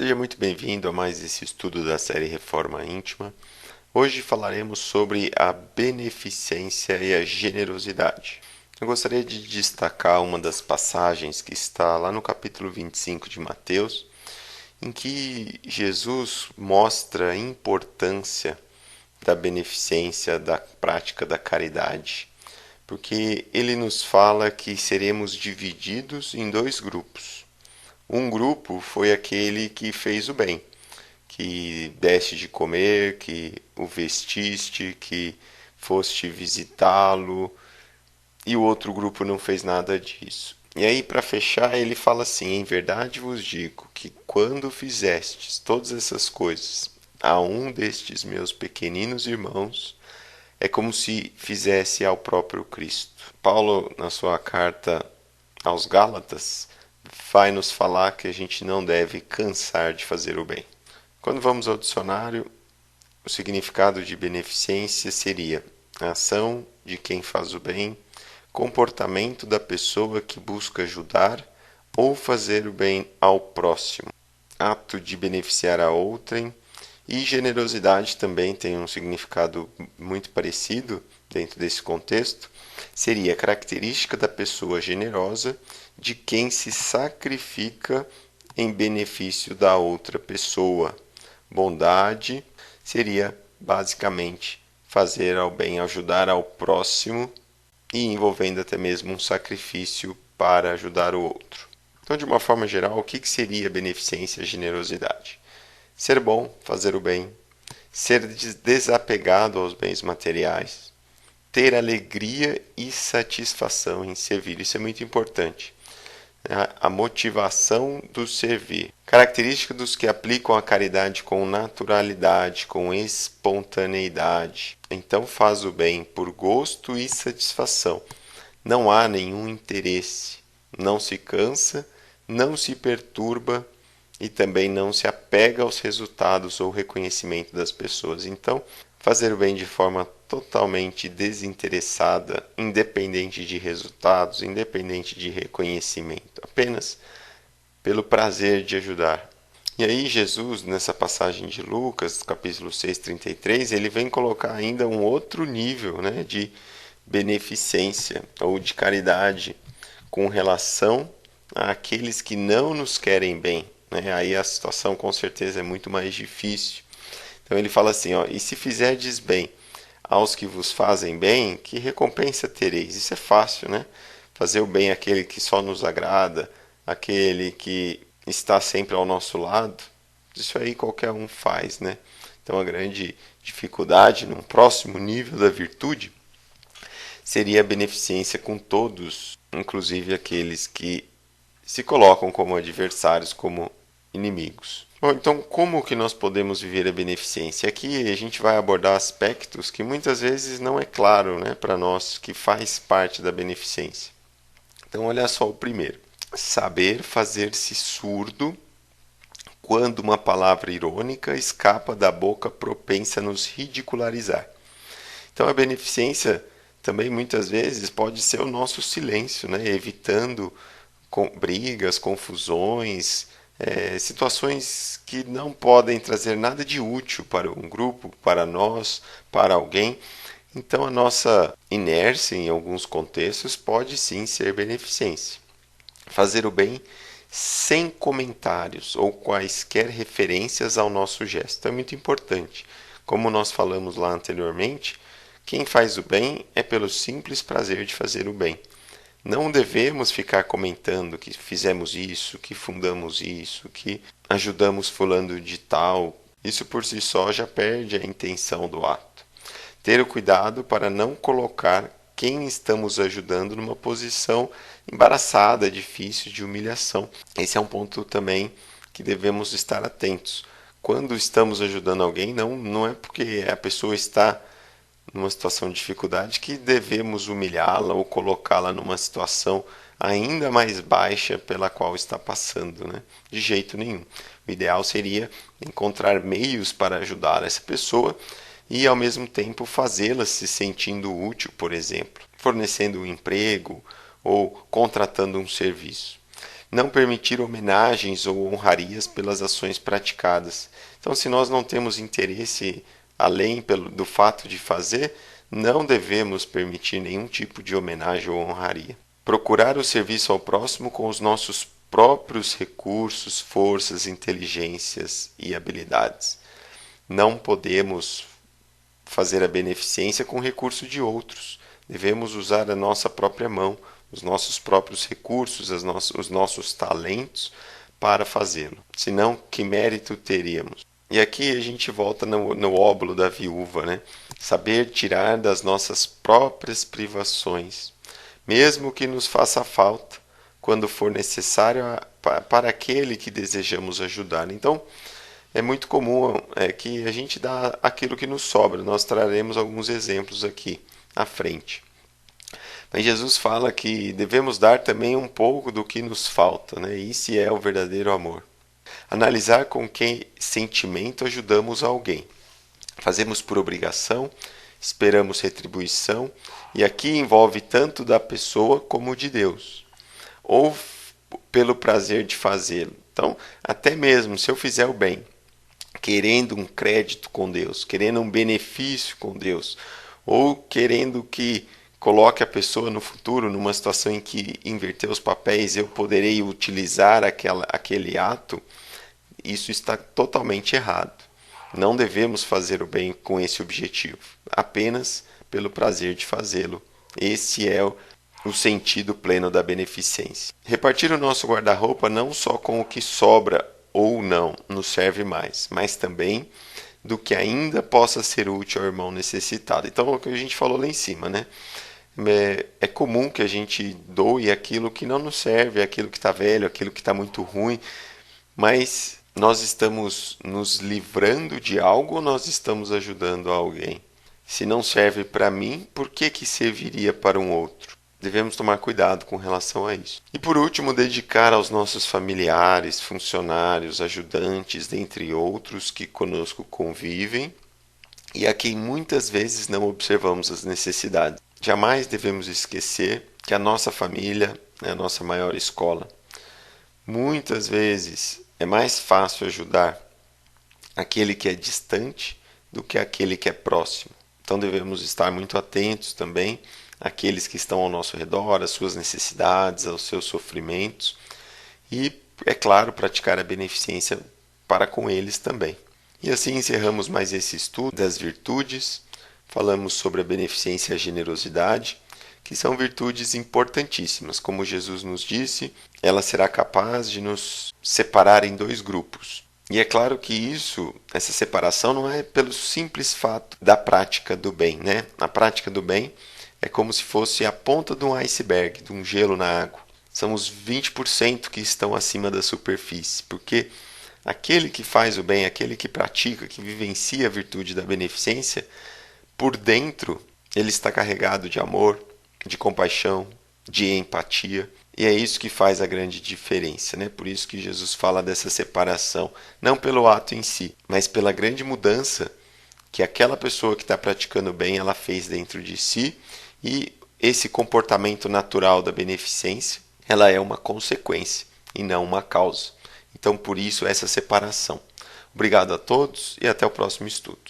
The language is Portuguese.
Seja muito bem-vindo a mais esse estudo da série Reforma Íntima. Hoje falaremos sobre a beneficência e a generosidade. Eu gostaria de destacar uma das passagens que está lá no capítulo 25 de Mateus, em que Jesus mostra a importância da beneficência, da prática da caridade, porque ele nos fala que seremos divididos em dois grupos. Um grupo foi aquele que fez o bem, que deste de comer, que o vestiste, que foste visitá-lo, e o outro grupo não fez nada disso. E aí, para fechar, ele fala assim: em verdade vos digo que quando fizestes todas essas coisas a um destes meus pequeninos irmãos, é como se fizesse ao próprio Cristo. Paulo, na sua carta aos Gálatas, vai nos falar que a gente não deve cansar de fazer o bem. Quando vamos ao dicionário, o significado de beneficência seria a ação de quem faz o bem, comportamento da pessoa que busca ajudar ou fazer o bem ao próximo, ato de beneficiar a outrem. E generosidade também tem um significado muito parecido dentro desse contexto. Seria a característica da pessoa generosa, de quem se sacrifica em benefício da outra pessoa. Bondade seria basicamente fazer ao bem, ajudar ao próximo e envolvendo até mesmo um sacrifício para ajudar o outro. Então, de uma forma geral, o que seria beneficência e generosidade? Ser bom, fazer o bem, ser desapegado aos bens materiais, ter alegria e satisfação em servir. Isso é muito importante. A motivação do servir. Característica dos que aplicam a caridade com naturalidade, com espontaneidade. Então faz o bem por gosto e satisfação. Não há nenhum interesse. Não se cansa, não se perturba e também não se apega aos resultados ou reconhecimento das pessoas. Então, fazer o bem de forma totalmente desinteressada, independente de resultados, independente de reconhecimento, apenas pelo prazer de ajudar. E aí Jesus, nessa passagem de Lucas, capítulo 6, 33, ele vem colocar ainda um outro nível, né, de beneficência ou de caridade com relação àqueles que não nos querem bem. Né? Aí a situação com certeza é muito mais difícil. Então ele fala assim, ó, e se fizerdes bem aos que vos fazem bem, que recompensa tereis? Isso é fácil, né? Fazer o bem àquele que só nos agrada, aquele que está sempre ao nosso lado, isso aí qualquer um faz, né? Então a grande dificuldade, num próximo nível da virtude, seria a beneficência com todos, inclusive aqueles que se colocam como adversários, como inimigos. Bom, então como que nós podemos viver a beneficência? Aqui a gente vai abordar aspectos que muitas vezes não é claro, né, para nós que faz parte da beneficência. Então olha só o primeiro. Saber fazer-se surdo quando uma palavra irônica escapa da boca propensa a nos ridicularizar. Então a beneficência também muitas vezes pode ser o nosso silêncio, né, evitando brigas, confusões, situações que não podem trazer nada de útil para um grupo, para nós, para alguém. Então a nossa inércia em alguns contextos pode sim ser beneficência. Fazer o bem sem comentários ou quaisquer referências ao nosso gesto é muito importante. Como nós falamos lá anteriormente, quem faz o bem é pelo simples prazer de fazer o bem. Não devemos ficar comentando que fizemos isso, que fundamos isso, que ajudamos fulano de tal. Isso por si só já perde a intenção do ato. Ter o cuidado para não colocar quem estamos ajudando numa posição embaraçada, difícil, de humilhação. Esse é um ponto também que devemos estar atentos. Quando estamos ajudando alguém, não é porque a pessoa está numa situação de dificuldade que devemos humilhá-la ou colocá-la numa situação ainda mais baixa pela qual está passando, né? De jeito nenhum. O ideal seria encontrar meios para ajudar essa pessoa e ao mesmo tempo fazê-la se sentindo útil, por exemplo, fornecendo um emprego ou contratando um serviço. não permitir homenagens ou honrarias pelas ações praticadas. Então, se nós não temos interesse além do fato de fazer, não devemos permitir nenhum tipo de homenagem ou honraria. Procurar o serviço ao próximo com os nossos próprios recursos, forças, inteligências e habilidades. Não podemos fazer a beneficência com recurso de outros. Devemos usar a nossa própria mão, os nossos próprios recursos, os nossos talentos para fazê-lo. Senão, que mérito teríamos? E aqui a gente volta no óbolo da viúva, né? Saber tirar das nossas próprias privações, mesmo que nos faça falta, quando for necessário para aquele que desejamos ajudar. Então, é muito comum que a gente dá aquilo que nos sobra. Nós traremos alguns exemplos aqui à frente. Mas Jesus fala que devemos dar também um pouco do que nos falta, né? Isso é o verdadeiro amor. Analisar com que sentimento ajudamos alguém. Fazemos por obrigação, esperamos retribuição, e aqui envolve tanto da pessoa como de Deus. Ou pelo prazer de fazê-lo. Então, até mesmo se eu fizer o bem, querendo um crédito com Deus, querendo um benefício com Deus, ou querendo que coloque a pessoa no futuro numa situação em que inverter os papéis eu poderei utilizar aquele ato, isso está totalmente errado. Não devemos fazer o bem com esse objetivo, apenas pelo prazer de fazê-lo. Esse é o sentido pleno da beneficência. Repartir o nosso guarda-roupa não só com o que sobra ou não nos serve mais, mas também do que ainda possa ser útil ao irmão necessitado. Então, é o que a gente falou lá em cima, né? É comum que a gente doe aquilo que não nos serve, aquilo que está velho, aquilo que está muito ruim, mas nós estamos nos livrando de algo ou nós estamos ajudando alguém? Se não serve para mim, por que serviria para um outro? Devemos tomar cuidado com relação a isso. E por último, dedicar aos nossos familiares, funcionários, ajudantes, dentre outros que conosco convivem e a quem muitas vezes não observamos as necessidades. Jamais devemos esquecer que a nossa família é a nossa maior escola. Muitas vezes é mais fácil ajudar aquele que é distante do que aquele que é próximo. Então devemos estar muito atentos também àqueles que estão ao nosso redor, às suas necessidades, aos seus sofrimentos e, é claro, praticar a beneficência para com eles também. E assim encerramos mais esse estudo das virtudes. Falamos sobre a beneficência e a generosidade, que são virtudes importantíssimas. Como Jesus nos disse, ela será capaz de nos separar em dois grupos. E é claro que essa separação não é pelo simples fato da prática do bem, né? A prática do bem é como se fosse a ponta de um iceberg, de um gelo na água. São os 20% que estão acima da superfície, porque aquele que faz o bem, aquele que pratica, que vivencia a virtude da beneficência, por dentro ele está carregado de amor, de compaixão, de empatia. E é isso que faz a grande diferença, né? Por isso que Jesus fala dessa separação, não pelo ato em si, mas pela grande mudança que aquela pessoa que está praticando bem, ela fez dentro de si, e esse comportamento natural da beneficência, ela é uma consequência e não uma causa. Então, por isso, essa separação. Obrigado a todos e até o próximo estudo.